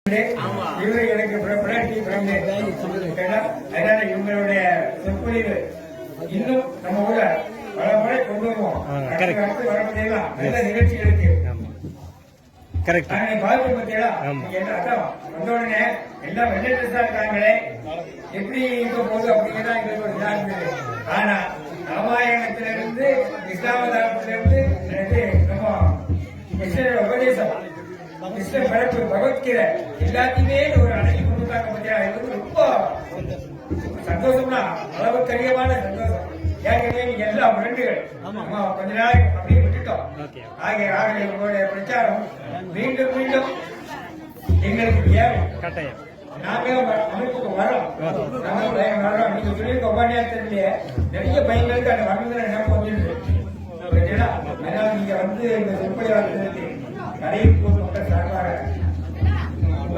எனக்கு அதனால இவங்களுடைய சொற்பொழிவு இன்னும் நம்ம ஊர்ல பல முறை கொண்டு வருவோம். வரப்படியெல்லாம் நல்ல நிகழ்ச்சிகளுக்கு பாதிப்பு பத்தியா வந்த உடனே எல்லாம் வெள்ளை ட்ரெஸ்ஸா இருக்காங்களே எப்படி இருக்க போகுது அப்படிங்கிறதா எங்களுக்கு ஒரு இதா இருந்தது. ஆனா ராமாயணத்திலிருந்து இஸ்லாமதாரத்திலிருந்து நம்ம கிருஷ்ணனோட உபதேசம் கிருஷ்ண பரப்பு பகவத்கீதை எல்லாத்தையுமே ஒரு அடக்கி கொடுத்தாங்க பத்தியா. இது வந்து ரொம்ப சந்தோஷம்னா அளவுக்கு அதிகமான சந்தோஷம். ஏற்கனவே நீங்க எல்லா ஃப்ரெண்டுகள் கொஞ்ச நாளைக்கு அப்படியே விட்டுட்டோம். ஆகிய உங்களுடைய பிரச்சாரம் மீண்டும் மீண்டும் எங்களுக்கு தேவை. நாங்க அமைப்புக்கு வரோம். நீங்க சொல்லியிருக்க உபன்யாசத்திலேயே நிறைய பையன்களுக்கு அந்த வரணுங்கிற நினைப்பு வந்துருக்கு. அதனால நீங்க வந்து இந்த சொற்பொழிவாளர்களுக்கு கடையில் மக்கள் சார்பாக